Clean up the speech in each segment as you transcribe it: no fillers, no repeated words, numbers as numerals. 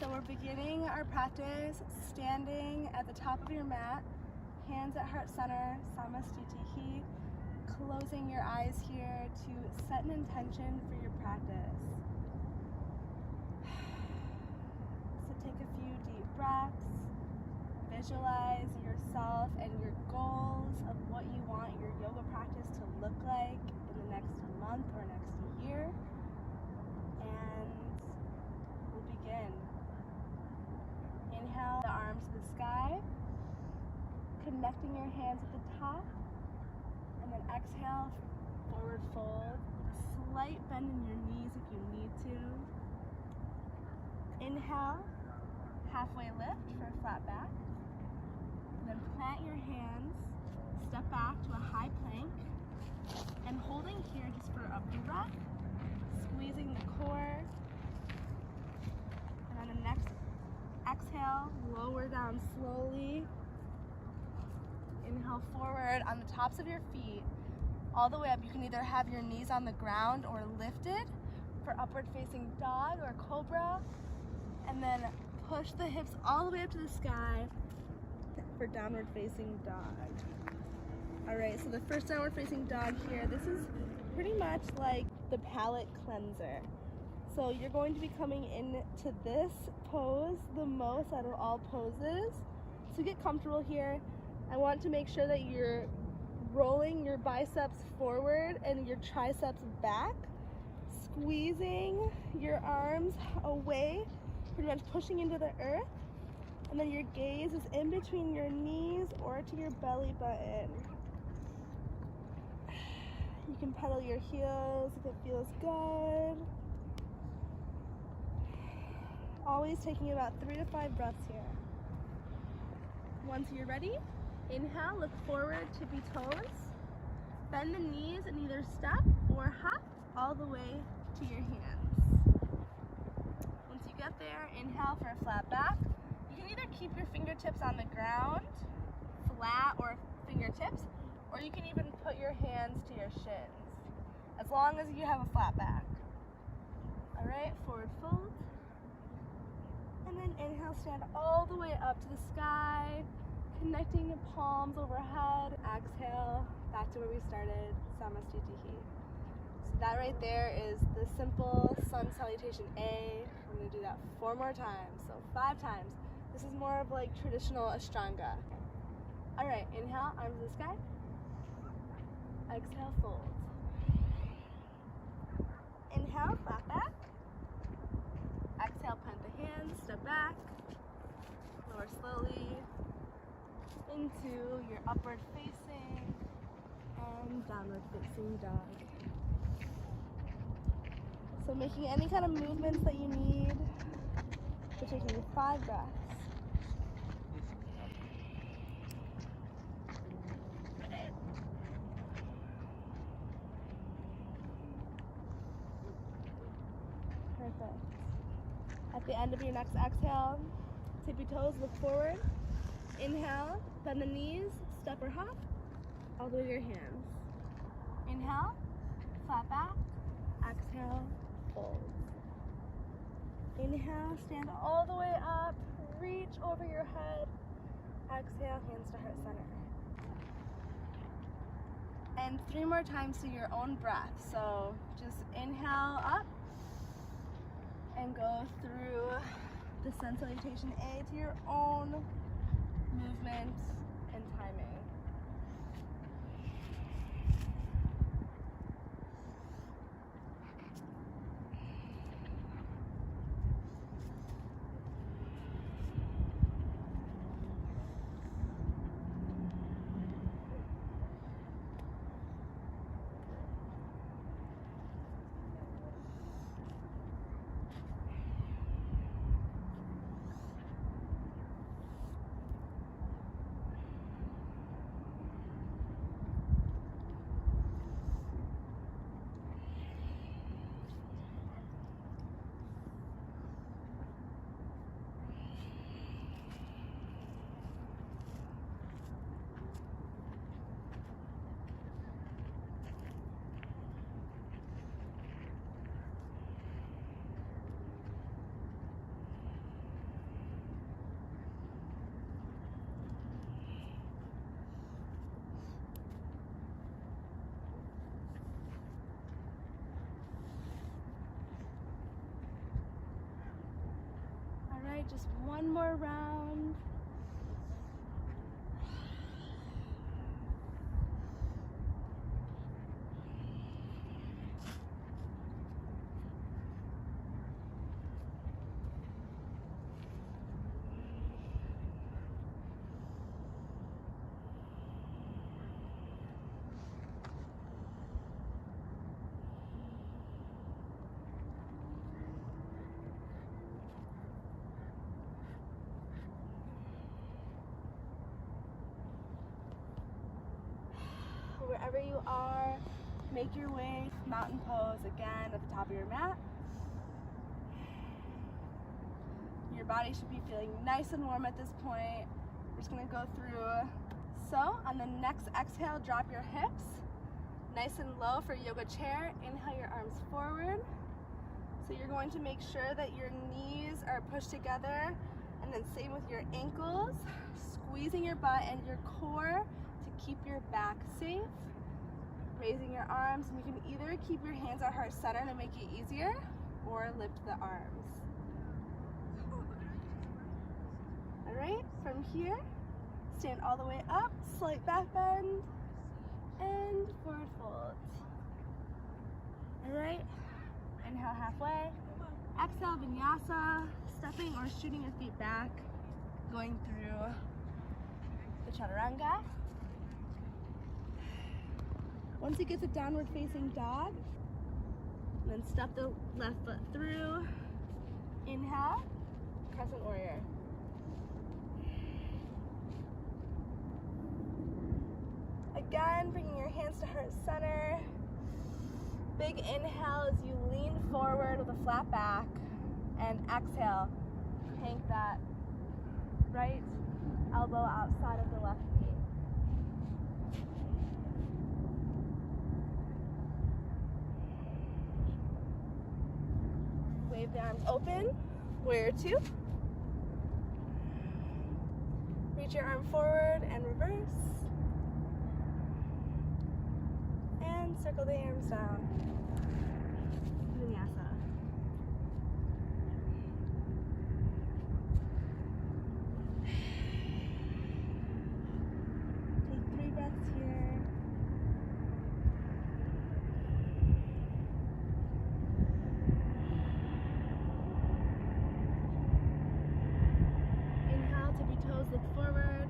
So we're beginning our practice standing at the top of your mat, hands at heart center, Samastitihi, closing your eyes here to set an intention for your practice. So take a few deep breaths, visualize yourself and your goals of what you want your yoga practice to look like in the next month or next year, and we'll begin. Inhale, the arms to the sky, connecting your hands at the top, and then exhale, forward fold, slight bend in your knees if you need to. Inhale, halfway lift for a flat back, and then plant your hands, step back to a high plank, and holding here just for a breath, squeezing the core, and on the next exhale, lower down slowly. Inhale forward on the tops of your feet, all the way up. You can either have your knees on the ground or lifted for upward facing dog or cobra, and then push the hips all the way up to the sky for downward facing dog. All right, so the first downward facing dog here, this is pretty much like the palate cleanser. So you're going to be coming into this pose the most out of all poses. So get comfortable here. I want to make sure that you're rolling your biceps forward and your triceps back, squeezing your arms away, pretty much pushing into the earth, and then your gaze is in between your knees or to your belly button. You can pedal your heels if it feels good. Always taking about 3 to 5 breaths here. Once you're ready, inhale, look forward, tippy toes. Bend the knees and either step or hop all the way to your hands. Once you get there, inhale for a flat back. You can either keep your fingertips on the ground, flat or fingertips, or you can even put your hands to your shins, as long as you have a flat back. All right, forward fold. And then inhale, stand all the way up to the sky, connecting the palms overhead. Exhale, back to where we started, Samastitihi. So that right there is the simple sun salutation A. We're gonna do that 4 more times, so 5 times. This is more of like traditional Ashtanga. All right, inhale, arms to the sky. Exhale, fold. Inhale, flat back. Exhale, plant the hands, step back, lower slowly into your upward facing and downward facing dog. So making any kind of movements that you need. We're taking 5 breaths. Perfect. At the end of your next exhale, tippy toes, look forward. Inhale, bend the knees, step or hop, all the way to your hands. Inhale, flat back. Exhale, fold. Inhale, stand all the way up, reach over your head. Exhale, hands to heart center. And 3 more times to your own breath. So just inhale up and go through the sun salutation A to your own movement and timing. right, just one more round. Wherever you are, make your way to mountain pose again at the top of your mat. Your body should be feeling nice and warm at this point. We're just gonna go through. So on the next exhale, drop your hips nice and low for yoga chair. Inhale your arms forward. So you're going to make sure that your knees are pushed together, and then same with your ankles, squeezing your butt and your core to keep your back safe. Raising your arms, and you can either keep your hands at heart center to make it easier, or lift the arms. All right, from here, stand all the way up, slight back bend, and forward fold. All right, inhale halfway, exhale vinyasa, stepping or shooting your feet back, going through the chaturanga. Once you get to downward facing dog, then step the left foot through. Inhale, crescent warrior. Again, bringing your hands to heart center. Big inhale as you lean forward with a flat back, and exhale, tank that right elbow outside of the left knee. Wave the arms open, warrior two. Reach your arm forward and reverse. And circle the arms down. Vinyasa. Take 3 breaths here. Look forward,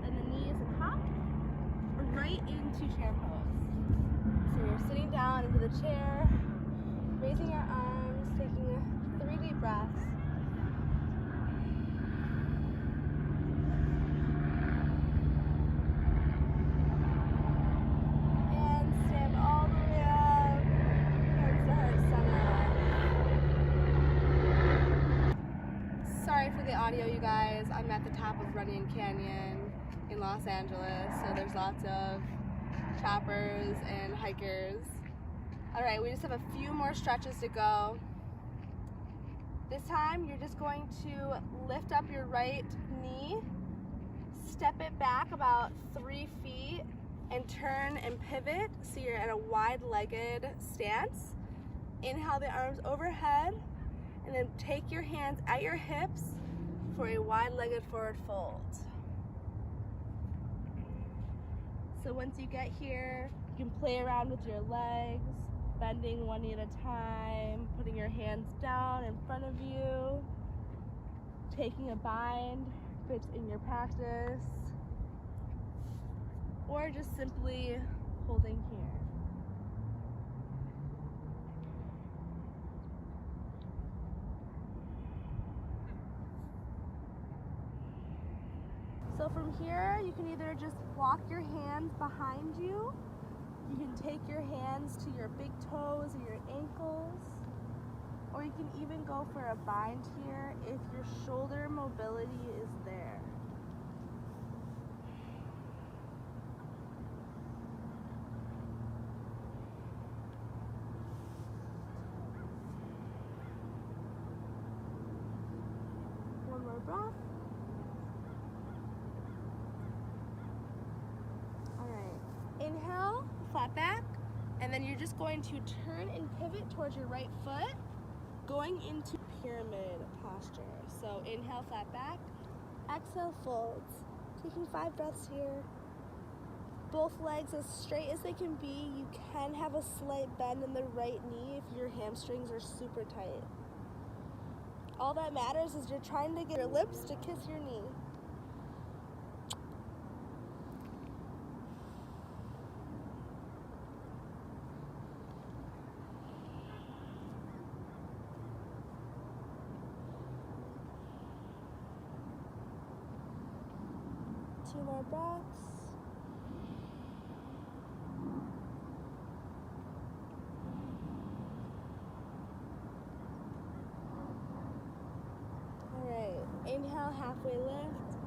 and the knees and hop right into chair pose. So you're sitting down into the chair, raising your arms, taking 3 deep breaths. And stand all the way up, hands to heart center. Sorry for the audio, you guys. I'm at the top of Runyon Canyon in Los Angeles, so there's lots of choppers and hikers. All right, we just have a few more stretches to go. This time, you're just going to lift up your right knee, step it back about 3 feet, and turn and pivot so you're in a wide-legged stance. Inhale the arms overhead, and then take your hands at your hips for a wide-legged forward fold. So once you get here, you can play around with your legs, bending one knee at a time, putting your hands down in front of you, taking a bind if it's in your practice, or just simply holding here. So from here, you can either just walk your hands behind you, you can take your hands to your big toes or your ankles, or you can even go for a bind here if your shoulder mobility is there. One more breath. Inhale, flat back, and then you're just going to turn and pivot towards your right foot, going going into pyramid posture. So inhale, flat back. Exhale, folds. Taking 5 breaths here. Both legs as straight as they can be. You can have a slight bend in the right knee if your hamstrings are super tight. All that matters is you're trying to get your lips to kiss your knee. Two more breaths. Inhale, halfway lift.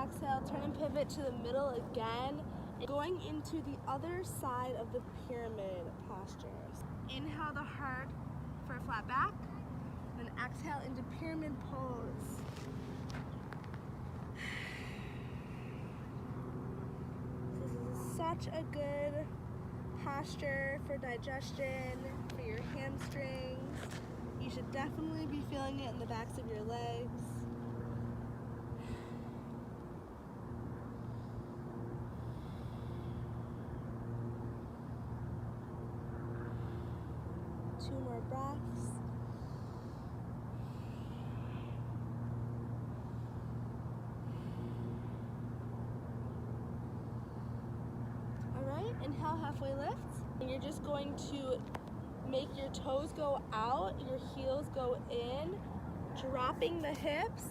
Exhale, turn and pivot to the middle again. Going into the other side of the pyramid postures. Inhale the heart for a flat back. Then exhale into pyramid pose. This is such a good posture for digestion, for your hamstrings. You should definitely be feeling it in the backs of your legs. Two more breaths. All right, inhale, halfway lift. And you're just going to make your toes go out, your heels go in, dropping the hips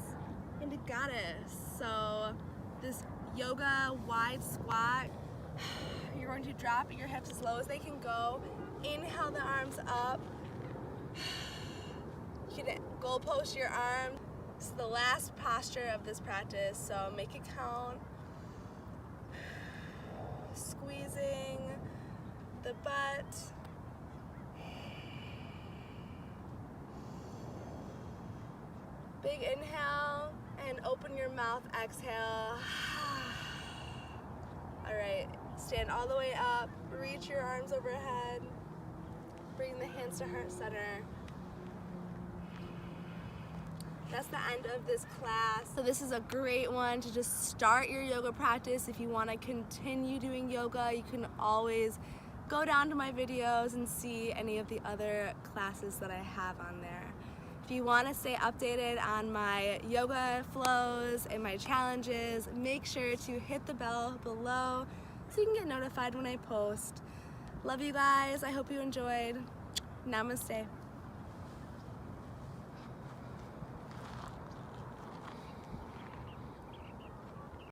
into goddess. So this yoga wide squat, you're going to drop your hips as low as they can go. Inhale the arms up. You can goal post your arms. It's the last posture of this practice, so make it count. Squeezing the butt. Big inhale and open your mouth, exhale. All right, stand all the way up, reach your arms overhead. Bring the hands to heart center. That's the end of this class. So this is a great one to just start your yoga practice. If you want to continue doing yoga, you can always go down to my videos and see any of the other classes that I have on there. If you want to stay updated on my yoga flows and my challenges, make sure to hit the bell below so you can get notified when I post. Love you guys. I hope you enjoyed. Namaste.